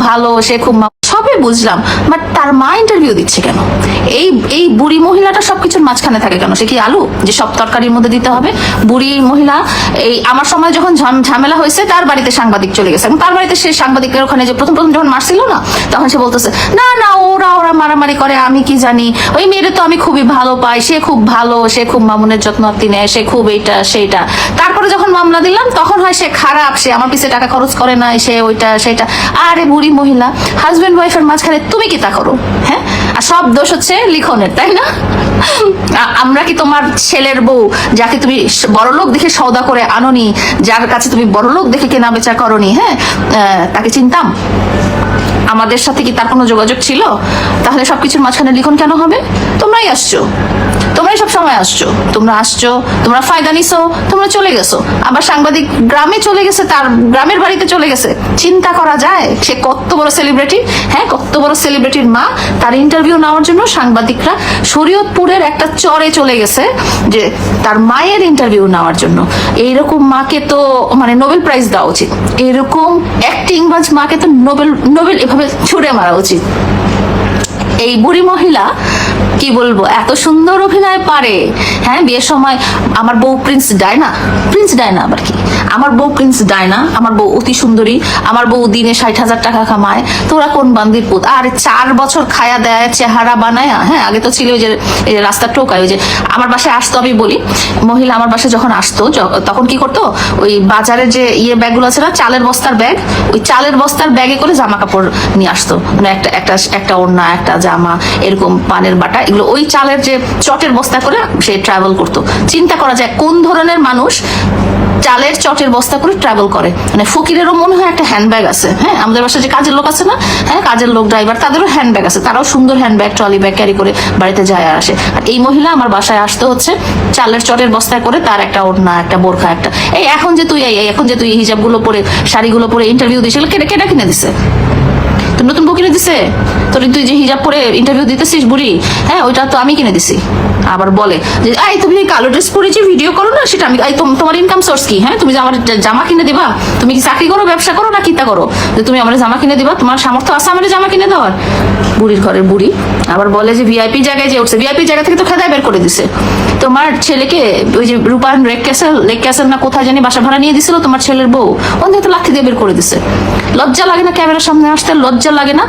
ভালো, সে খুব সবই বুঝলাম, বাট তার মা ইন্টারভিউ দিচ্ছে কেন? এই এই বুড়ি মহিলাটা সবকিছুর মাঝখানে থাকে কেন? সে কি আলু যে সব তরকারির মধ্যে দিতে হবে? বুড়ি মহিলা এই আমার সময় যখন ঝামেলা হয়েছে তার বাড়িতে সাংবাদিক চলে গেছে, এবং তার বাড়িতে সে সাংবাদিকের ওখানে যে প্রথম প্রথম যখন মারছিল না, তখন সে বলতেছে না না ওরা ওরা মারামারি করে, আমি কি জানি, ওই মেয়েটা তো আমি খুবই ভালো পাই, সে খুব ভালো, সে খুব মামুনের যত্ন আত্তি নেয়, সে খুব এইটা সেইটা। তারপরে যখন মামলা দিলাম তখন হয় সে খারাপ, সে আমার পিছে টাকা খরচ করে না, সে ওইটা সেটা। আরে বুড়ি মহিলা, হাজবেন্ড ওয়াইফের মাঝখানে তুমি কি তা করো? হ্যাঁ, আর সব দোষ হচ্ছে লিখনের, তাই না? আমরা কি তোমার ছেলের বউ, যাকে তুমি বড়লোক দেখে সওদা করে আনোনি, যার কাছে তুমি বড়লোক দেখে কেনা বেচা করনি, হ্যাঁ, তাকে চিনতাম? আমাদের সাথে কি তার কোনো যোগাযোগ ছিল? তাহলে সবকিছুর মাঝখানে লিখন কেন হবে? তোমরাই আসছো, তোমরাই সব সময় আসছো, তোমরা আসছো, তোমরা ফায়দা নিছো, তোমরা চলে গেছো। আবার সাংবাদিক গ্রামে চলে গেছে, তার গ্রামের বাড়িতে চলে গেছে। চিন্তা করা যায় সে কত বড় সেলিব্রিটি? হ্যাঁ, কত বড় সেলিব্রিটির মা, তার ইন্টারভিউ নেওয়ার জন্য সাংবাদিকরা শরীয়তপুরের একটা চরে চলে গেছে যে তার মায়ের ইন্টারভিউ নেওয়ার জন্য। এইরকম মাকে তো মানে নোবেল প্রাইজ দেওয়া উচিত, এরকম অ্যাক্টিং বাজ মাকে তো নোবেল নোবেল এভাবে ছুড়ে মারা উচিত। এই বুড়ি মহিলা কি বলবো, এত সুন্দর অভিনয় পারে। হ্যাঁ, বিয়ের সময় আমার বউ প্রিন্স ডায়না, প্রিন্স ডায়না আবার কি, আমার বউ প্রিন্স ডায়না, আমার বউ অতি সুন্দরী, আমার বউ দিনে 60,000 টাকা কামায়, তোরা কোন বান্দির পুত? আর 4 বছর খায়া দেয় চেহারা বানায়। হ্যাঁ, আগে তো ছিল ওই যে রাস্তা টোকায়, ওই যে আমার বাসায় আসতো, আমি বলি মহিলা আমার বাসায় যখন আসতো তখন কি করতো, ওই বাজারের যে ব্যাগগুলো আছে না, চালের বস্তার ব্যাগ, ওই চালের বস্তার ব্যাগে করে জামা কাপড় নিয়ে আসতো, মানে একটা একটা একটা ওড়না, একটা জামা, এরকম পানের বাটা, এগুলো ওই চালের যে চটের বস্তা করে সে ট্রাভেল করতো। চিন্তা করা যায় কোন ধরনের মানুষ চালের চটের বস্তা করে ট্রাভেল করে। মানে ফকিরেরও মনে হয় একটা হ্যান্ডব্যাগ আছে। হ্যাঁ, আমাদের বাসায় যে কাজের লোক আছে না, হ্যাঁ, কাজের লোক ড্রাইভার, তাদেরও হ্যান্ডব্যাগ আছে, তারাও সুন্দর হ্যান্ডব্যাগ ট্রলি ব্যাগ ক্যারি করে বাড়িতে যায় আর আসে। আর এই মহিলা আমার বাসায় আসতে হচ্ছে চালের চটের বস্তায় করে, তার একটা ওড়না, একটা বোরখা, একটা এই এখন যে তুই হিজাবগুলো পরে, শাড়িগুলো পরে ইন্টারভিউ দিয়েছিল, কেটা কিনে দিছে? তোর নতুন বউ কিনে দিছে? তুই যে হিজাব পরে ইন্টারভিউ দিতেছিস বুড়ি, হ্যাঁ, ওইটা তো আমি কিনে দিছি। আবার বলে যে তুমি কালো ড্রেস পরে যে ভিডিও করো না, সেটা আমি, তোমার ইনকাম সোর্স কি? হ্যাঁ, তুমি যে আমার জামা কিনে দিবা? তুমি কি চাকরি করো, ব্যবসা করো, না কিতা করো যে তুমি আমার জামা কিনে দিবা? তোমার সামর্থ্য আছে আমার জামা কিনে দেওয়ার? বুড়ির ঘরের বুড়ি। আবার বলে যে ভিআইপি জায়গায় যে উঠছে, ভিআইপি জায়গা থেকে তো খেদায় বের করে দিছে। তোমার ছেলেকে ওই যে রূপায়ণ লেক ক্যাসেল না কোথায় জানি বাসা ভাড়া নিয়ে দিছিল তোমার ছেলের বউ, ওখান থেকে তো লাঠি দিয়ে বের করে দিছে। লজ্জা লাগে না ক্যামেরার সামনে আসতে? লজ্জা লাগে না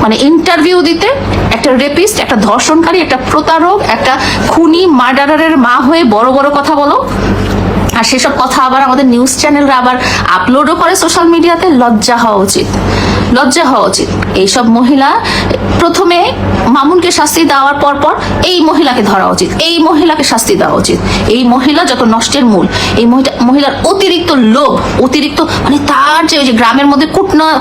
মানে ইন্টারভিউ দিতে? একটা রেপিস্ট, একটা ধর্ষণকারী, একটা প্রতারক, একটা খুনি, মার্ডারারের মা হয়ে বড় বড় কথা বলো, আর সেসব কথা আবার আমাদের নিউজ চ্যানেলরা আবার আপলোডও করে সোশ্যাল মিডিয়াতে। লজ্জা হওয়া উচিত, লজ্জা হওয়া উচিত। এইসব মহিলা প্রথমে মামুনকে শাস্তি দেওয়ার পর এই মহিলাকে ধরা উচিত, এই মহিলাকে শাস্তি দেওয়া উচিত। এই মহিলা যত নষ্টের মূল। এই মহিলার অতিরিক্ত লোভ, অতিরিক্ত মানে তার যে ওই যে গ্রামের মধ্যে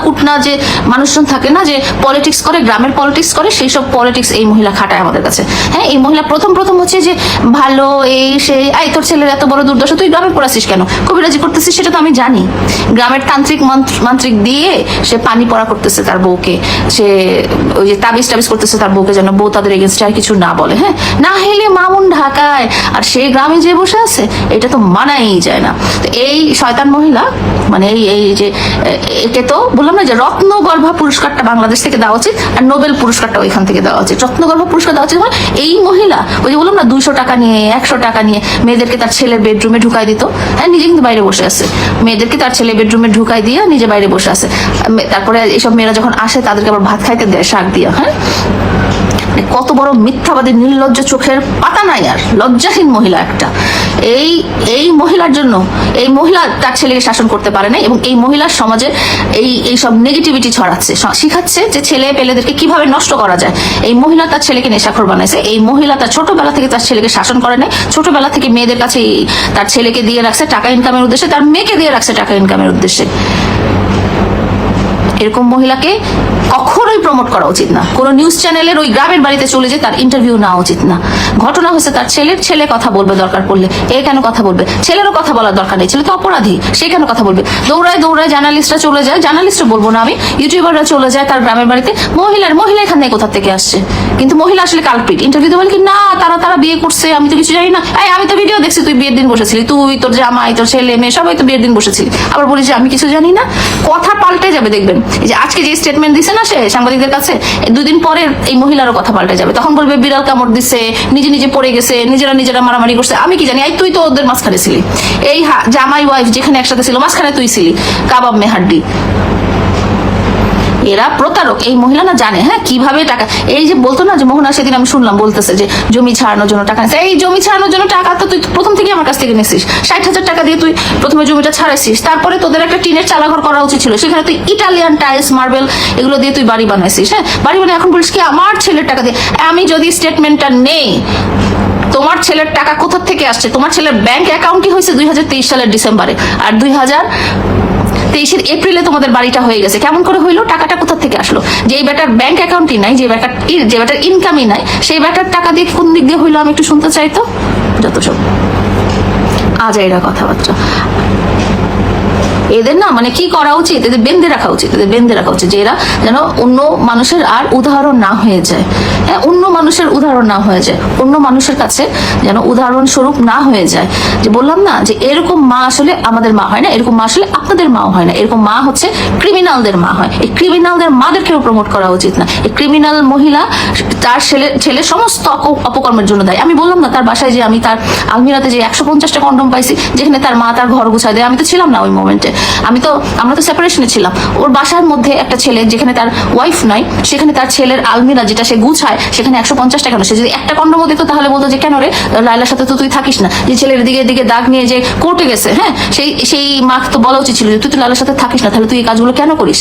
কুটনা যে মানুষজন থাকে না, যে পলিটিক্স করে, গ্রামের পলিটিক্স করে, সেই সব পলিটিক্স এই মহিলা খাটায় আমাদের কাছে। হ্যাঁ, এই মহিলা প্রথম হচ্ছে যে ভালো, এই সেই, এই তোর ছেলের এত বড় দুর্দশা, তুই গ্রামে পড়াছিস কেন? কবিরাজি করতেছিস সেটা তো আমি জানি। গ্রামের তান্ত্রিক মান্ত্রিক দিয়ে সে পানি পড়া করতেছে তার বউকে, সে ওই যে তাবিজ করতেছে তার বউকে, যেন বউ তাদের এগেনস্টে আর কিছু না বলে। হ্যাঁ, না হলে মামুন ঢাকায় আর সে গ্রামে যে বসে আছে, এটা তো মানাই যায় না। তো এই শয়তান মহিলা মানে এই যে একে তো বললাম না যে রত্নগর্ভা পুরস্কারটা বাংলাদেশ থেকে দেওয়া উচিত, আর নোবেল পুরস্কারটা ওইখান থেকে দেওয়া উচিত। রত্নগর্ভা পুরস্কার দেওয়া উচিত। এই মহিলা ওই যে বললাম না 200 টাকা নিয়ে 100 টাকা নিয়ে মেয়েদেরকে তার ছেলের বেডরুমে ঢুকাই দিত। হ্যাঁ, নিজে কিন্তু বাইরে বসে আছে, মেয়েদেরকে তার ছেলে বেডরুমে ঢুকাই দিয়ে নিজে বাইরে বসে আছে। তারপরে এইসব মেয়েরা যখন আসে তাদেরকে আবার ভাত খাইতে দেয় শাক দিয়া। হ্যাঁ, কত বড় মিথ্যাবাদী, নির্লজ্জ, চোখের পাতা নাই আর, লজ্জাহীন মহিলা একটা। এই মহিলার জন্য এই মহিলা তার ছেলেকে শাসন করতে পারে না, এবং এই মহিলার সমাজে এই সব নেগেটিভিটি ছড়াচ্ছে, শিখাচ্ছে যে ছেলে পেলেদেরকে কিভাবে নষ্ট করা যায়। এই মহিলা তার ছেলেকে নেশাখোর বানাইছে। এই মহিলা তার ছোটবেলা থেকে তার ছেলেকে শাসন করে নাই, ছোটবেলা থেকে মেয়েদের কাছে তার ছেলেকে দিয়ে রাখছে টাকা ইনকামের উদ্দেশ্যে, তার মেয়েকে দিয়ে রাখছে টাকা ইনকামের উদ্দেশ্যে। এরকম মহিলাকে কখনোই প্রমোট করা উচিত না। কোনো নিউজ চ্যানেলের ওই গ্রামের বাড়িতে চলে যে তার ইন্টারভিউ নেওয়া উচিত না। ঘটনা হচ্ছে তার ছেলে কথা বলবে দরকার পড়লে, এ কেন কথা বলবে? ছেলেরও কথা বলার দরকার নেই, ছেলে তো অপরাধী, সে কেন কথা বলবে? দৌড়ায় জার্নালিস্টরা চলে যায়, জার্নালিস্টও বলবো না আমি, ইউটিউবাররা চলে যায় তার গ্রামের বাড়িতে। মহিলা এখানে কোথা থেকে আসছে? কিন্তু মহিলা আসলে কালপ্রিট। ইন্টারভিউ দেবেন কি না, তারা বিয়ে করছে, আমি তো কিছু জানি না। আমি তো ভিডিও দেখছি, তুই বিয়ের দিন বসেছিলি, তুই, তোর জামাই, তোর ছেলে মেয়ে সবাই তো বিয়ের দিন বসেছিলি। আবার বলি যে আমি কিছু জানি না। কথা পাল্টে যাবে দেখবেন। এই যে আজকে যে স্টেটমেন্ট দিছে না সে সাংবাদিকদের কাছে, 2 দিন পরে এই মহিলারও কথা পাল্টে যাবে। তখন বলবে বিড়াল কামড় দিছে, নিজে নিজে পড়ে গেছে, নিজেরা মারামারি করছে। আমি কি জানি, তুই তো ওদের মাঝখানে ছিলি। এই জামাই ওয়াইফ যেখানে একসাথে ছিল মাঝখানে তুই ছিলি, কাবাব মেহাড্ডি। এরা প্রতারক। এই মহিলা না জানে হ্যাঁ কিভাবে টাকা, এই যে বলতো না যে মোহনা সেদিন আমি শুনলাম বলতেছে যে জমি ছাড়ানোর জন্য টাকা নিচ্ছে। এই জমি ছাড়ানোর জন্য টাকা তো তুই প্রথম থেকে আমার কাছ থেকে নিছিস। 60,000 টাকা দিয়ে তুই প্রথমে জমিটা ছাড়াইছিস, তারপরে তোদের একটা টিনের চালাঘর করা উচিত ছিল, সেখানে তুই ইটালিয়ান টাইলস মার্বেল এগুলো দিয়ে তুই বাড়ি বানাইছিস। হ্যাঁ বাড়ি বানিয়ে এখন বলিস কি আমার ছেলের টাকা দিয়ে। আমি যদি স্টেটমেন্টটা নেই, তোমার ছেলের টাকা কোথা থেকে আসছে? তোমার ছেলের ব্যাংক অ্যাকাউন্টই হয়েছে 2023 সালের ডিসেম্বরে, আর 2023 এপ্রিলে তোমাদের বাড়িটা হয়ে গেছে। কেমন করে হইলো? টাকাটা কোথা থেকে আসলো? যে ব্যাটার ব্যাংক অ্যাকাউন্টই নাই, যে ব্যাটার ইনকামই নাই, সেই ব্যাটার টাকা দিয়ে কোন দিক দিয়ে হইলো আমি একটু শুনতে চাই তো। যত সব আজাইরা কথাবার্তা। এদের না মানে কি করা উচিত, এদের বেঁধে রাখা উচিত, যে এরা যেন অন্য মানুষের আর উদাহরণ না হয়ে যায়। হ্যাঁ অন্য মানুষের উদাহরণ না হয়ে যায়, অন্য মানুষের কাছে যেন উদাহরণ স্বরূপ না হয়ে যায়। যে বললাম না যে এরকম মা আসলে আমাদের মা হয় না, এরকম মা আসলে আপনাদের মাও হয় না, এরকম মা হচ্ছে ক্রিমিনালদের মা হয়। এই ক্রিমিনালদের মাদেরকেও প্রমোট করা উচিত না। এই ক্রিমিনাল মহিলা তার ছেলে সমস্ত অপকর্মের জন্য দেয়। আমি বললাম না তার বাসায় যে আমি তার আলমিরাতে যে 150টা কন্ডম পাইছি, যেখানে তার মা তার ঘর গুছায় দেয়। আমি তো ছিলাম না ওই মোমেন্টে, আমরা তো সেপারেশনে ছিলাম। ওর বাসার মধ্যে একটা ছেলে, যেখানে তার ওয়াইফ নাই, সেখানে তার ছেলের আলমিরা যেটা সে গুছায়, সেখানে 150 টাকা। সে যদি একটা কন্ডম দিত তাহলে বলতো যে কেন রে লাইলার সাথে তো তুই থাকিস না। যে ছেলের দিকে দাগ নিয়ে যে কোর্টে গেছে, হ্যাঁ সেই মাকে তো বলা উচিত ছিল যে তুই তো লাইলার সাথে থাকিস না, তাহলে তুই এই কাজগুলো কেন করিস?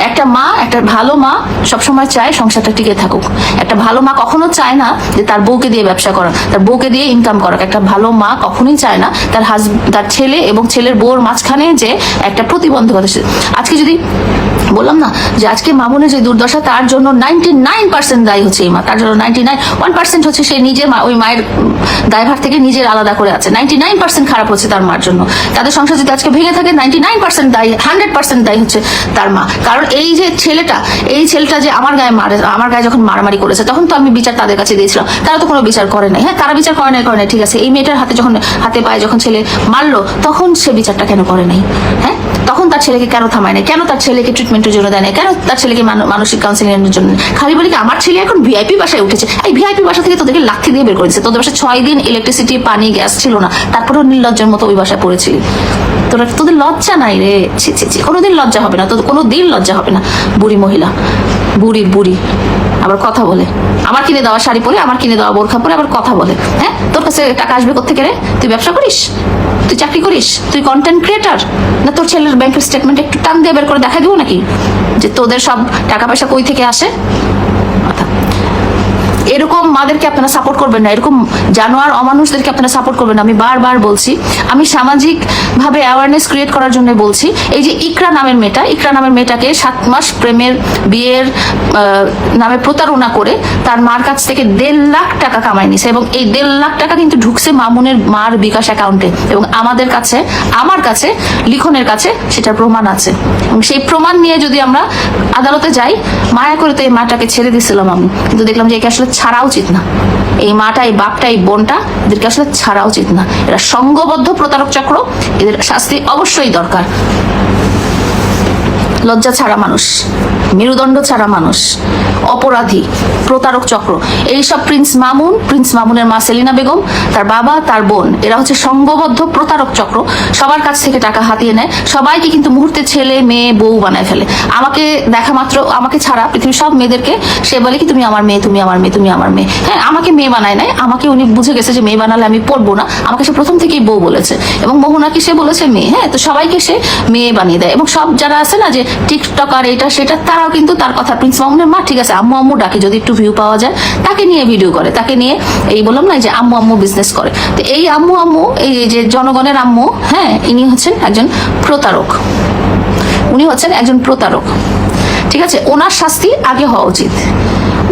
একটা মা, একটা ভালো মা সবসময় চায় সংসারটা টিকে থাকুক। একটা ভালো মা কখনো চায় না যে তার বউকে দিয়ে ব্যবসা করা, তার বউকে দিয়ে ইনকাম করা। একটা ভালো মা কখনোই চায় না তার ছেলে এবং ছেলের বউর মাঝখানে যে একটা প্রতিবন্ধকতা। আজকে যদি বললাম না যে আজকে মামুনের যে দুর্দশা, তার জন্য 99% দায়ী হচ্ছে এই মা। তার জন্য 1% হচ্ছে সে নিজে ওই মায়ের দায়ভার থেকে নিজের আলাদা করে আছে। 99% খারাপ হচ্ছে তার মার জন্য। তাদের সংসার যদি আজকে ভেঙে থাকে 99% দায়ী, 100% দায়ী হচ্ছে তার মা। কারণ এই যে ছেলেটা যে আমার গায়ে যখন মারামারি করেছে, তখন তো আমি বিচার তাদের কাছে দিয়েছিলাম, তারা তো কোনো বিচার করে নাই। হ্যাঁ তারা বিচার করে নাই, ঠিক আছে। এই মেয়েটার হাতে পায়ে যখন ছেলে মারলো, তখন সে বিচারটা কেন করে নাই? হ্যাঁ তখন তার ছেলেকে কেন থামায় নাই? কেন তার ছেলেকে ট্রিটমেন্টের জন্য দেয় না? কেন তার ছেলেকে মানসিক কাউন্সিলিং এর জন্য? খালি বলি কি আমার ছেলে এখন ভিআইপি বাসায় উঠেছে। এই ভিআইপি বাসা থেকে তোদেরকে লাথি দিয়ে বের করেছে। তোদের বাসায় 6 দিন ইলেকট্রিসিটি, পানি, গ্যাস ছিল না, তারপরেও নির্লজ্জের মতো ওই বাসায় পড়েছিলি। তোদের লজ্জা নাই রে? ছি ছি ছি, কোনোদিন লজ্জা হবে না তোদের, কোনোদিন লজ্জা হবে না। বুড়ি মহিলা, বুড়ি আবার কথা বলে, আমার কিনে দেওয়া শাড়ি পরে, আমার কিনে দেওয়া বোরখা পরে আবার কথা বলে। হ্যাঁ তোর কাছে টাকা আসবে কোত্থেকে রে? তুই ব্যবসা করিস? তুই চাকরি করিস? তুই কন্টেন্ট ক্রিয়েটার? না তোর ছেলের ব্যাংকের স্টেটমেন্ট একটু টান দিয়ে বের করে দেখা দিব নাকি যে তোদের সব টাকা পয়সা কই থেকে আসে? এরকম মাদেরকে আপনারা সাপোর্ট করবেন না, এরকম জানোয়ার অমানুষদেরকে আপনারা সাপোর্ট করবেন না। আমি বারবার বলছি, আমি সামাজিক ভাবে অ্যাওয়ারনেস ক্রিয়েট করার জন্য বলছি। এই যে ইকরা নামের মেয়েটাকে 7 মাস প্রেমের বিয়ের নামে প্রতারণা করে তার মার কাছ থেকে 1.5 লাখ টাকা কামাই নিছে, এবং এই 1.5 লাখ টাকা কিন্তু ঢুকছে মামুনের মার বিকাশ অ্যাকাউন্টে, এবং আমার কাছে লিখনের কাছে সেটার প্রমাণ আছে। এবং সেই প্রমাণ নিয়ে যদি আমরা আদালতে যাই, মায়া করে তো এই মাটাকে ছেড়ে দিয়েছিলাম আমি, কিন্তু দেখলাম যে একে আসলে ছাড়া উচিত না। এই মাটা, এই বাপটা, এই বোনটা, এদেরকে আসলে ছাড়া উচিত না। এরা সংঘবদ্ধ প্রতারক চক্র, এদের শাস্তি অবশ্যই দরকার। লজ্জা ছাড়া মানুষ, মেরুদণ্ড ছাড়া মানুষ, অপরাধী, প্রতারক চক্র। এইসব প্রিন্স মামুনের মা সেলিনা বেগম, তার বাবা, তার বোন, এরা হচ্ছে সংঘবদ্ধ প্রতারক চক্র। সবার কাছ থেকে টাকা হাতিয়ে নেয়, সবাইকে কিন্তু মুহূর্তে ছেলে মেয়ে বউ বানায় ফেলে। আমাকে দেখা মাত্র, আমাকে ছাড়া পৃথিবীর সব মেয়েদেরকে সে বলে কি তুমি আমার মেয়ে, তুমি আমার মেয়ে, তুমি আমার মেয়ে। হ্যাঁ আমাকে মেয়ে বানায় নাই, আমাকে উনি বুঝে গেছে যে মেয়ে বানালে আমি পড়বো না, আমাকে সে প্রথম থেকেই বউ বলেছে, এবং মোহনাকে সে বলেছে মেয়ে। হ্যাঁ তো সবাইকে সে মেয়ে বানিয়ে দেয়। এবং সব যারা আছে না যে টিকটকার এটা সেটা, তারাও কিন্তু তার কথা, প্রিন্স মামুনের মা ঠিক আছে আম্মু ডাকে, যদি একটু ভিউ পাওয়া যায় তাকে নিয়ে ভিডিও করে, তাকে নিয়ে এই বললাম না যে আম্মু বিজনেস করে। তো এই আম্মু, এই যে জনগণের আম্মু, হ্যাঁ ইনি হচ্ছেন একজন প্রতারক, ঠিক আছে। ওনার শাস্তি আগে হওয়া উচিত।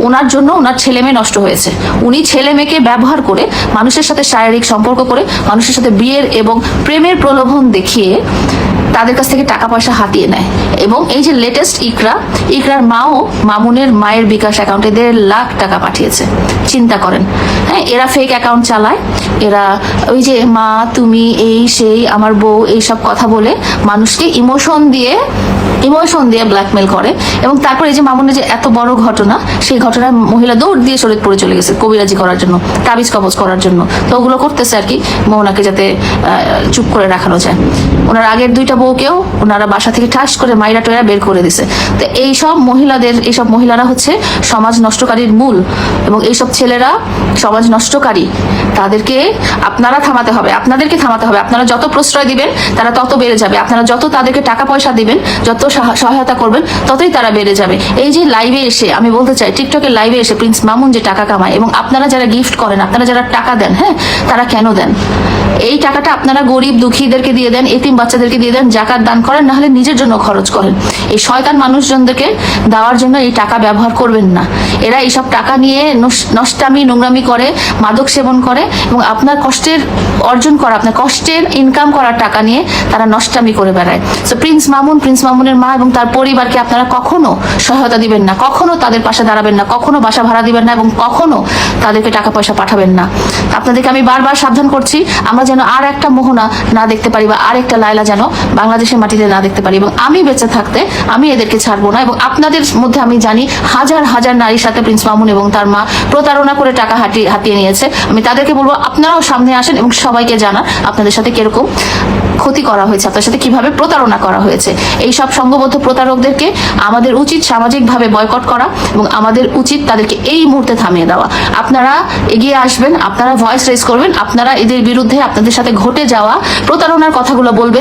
ওনার জন্য ওনার ছেলে মেয়ে নষ্ট হয়েছে। উনি ছেলে মেয়েকে ব্যবহার করে, মানুষের সাথে শারীরিক সম্পর্ক করে, মানুষের সাথে বিয়ের এবং প্রেমের প্রলোভন দেখিয়ে তাদের কাছ থেকে টাকা পয়সা হাতিয়ে নেয়। এবং এই যে লেটেস্ট ইকরার মাও মামুনের মায়ের বিকাশ অ্যাকাউন্টে 1.5 লাখ টাকা পাঠিয়েছে। চিন্তা করেন। হ্যাঁ এরা ফেক অ্যাকাউন্ট চালায়, এরা ওই যে মা তুমি এই সেই আমার বউ এইসব কথা বলে মানুষকে ইমোশন দিয়ে ব্ল্যাকমেল করে। এবং তারপর এই যে মামুনের যে এত বড় ঘটনা, সেই ঘটনায় মহিলা দৌড় দিয়ে শরীয়তপুরে চলে গেছে কবিরাজি করার জন্য, তাবিজ কবজ করার জন্য। তো ওগুলো করতেছে আর কি মোহনাকে যাতে চুপ করে রাখানো যায়। ওনার আগের দুইটা বউকেও ওনারা বাসা থেকে ঠাস করে মাইরা টয়রা বের করে দিছে। তো এইসব মহিলারা হচ্ছে সমাজ নষ্টকারীর মূল, এবং এইসব ছেলেরা সমাজ নষ্টকারী। তাদেরকে আপনাদেরকে থামাতে হবে। আপনারা যত প্রশ্রয় দিবেন তারা তত বেড়ে যাবে, আপনারা যত তাদেরকে টাকা পয়সা দিবেন, যত সহায়তা করবেন, ততই তারা বেড়ে যাবে। এই যে লাইভে এসে আমি বলতে চাই, টিকটকের লাইভে এসে প্রিন্স মামুন যে টাকা কামায়, এবং আপনারা যারা গিফট করেন, আপনারা যারা টাকা দেন, হ্যাঁ, তারা কেন দেন? এই টাকাটা আপনারা গরিব দুঃখীদেরকে দিয়ে দেন, এতিম বাচ্চাদেরকে দিয়ে দেন, জাকাত দান করেন, না হলে নিজের জন্য খরচ করেন। এই শয়তান মানুষজনদেরকে দেওয়ার জন্য এই টাকা ব্যবহার করবেন না। এরা এইসব টাকা নিয়ে নষ্টামি নোংরামি করে, মাদক সেবন করে, এবং আপনার কষ্টের অর্জন করা, আপনার কষ্টের ইনকাম করার টাকা নিয়ে তারা নষ্টামি করে বেড়ায়। তো প্রিন্স মামুনের মা এবং তার পরিবারকে আপনারা কখনো সহায়তা দিবেন না, কখনো তাদের পাশে দাঁড়াবেন না, কখনো বাসা ভাড়া দিবেন না, এবং কখনো তাদেরকে টাকা পয়সা পাঠাবেন না। আপনাদেরকে আমি বারবার সাবধান করছি, আমরা যেন আর একটা মোহনা না দেখতে পারি, বা আর একটা লায়লা যেন বাংলাদেশের মাটিতে না দেখতে পারি। এবং আমি বেঁচে থাকতে আমি এদেরকে ছাড়বো না। এবং আপনাদের মধ্যে আমি জানি হাজার হাজার নারীর সাথে প্রিন্স মামুন এবং তার মা প্রতারণা করে টাকা হাতিয়ে নিয়েছে। আমি তাদেরকে বলবো আপনারাও সামনে আসেন এবং সবাইকে জানান আপনাদের সাথে কিরকম ক্ষতি করা হয়েছে, আপনার সাথে কিভাবে প্রতারণা করা হয়েছে। এই সব সংঘবদ্ধ প্রতারকদেরকে আমাদের উচিত সামাজিকভাবে বয়কট করা, এবং আমাদের উচিত তাদেরকে এই মুহূর্তে থামিয়ে দেওয়া। আপনারা এগিয়ে আসবেন, আপনারা ভয়েস রেজ করবেন, আপনারা এদের বিরুদ্ধে আপনাদের সাথে ঘটে যাওয়া প্রতারণার কথাগুলো বলবেন।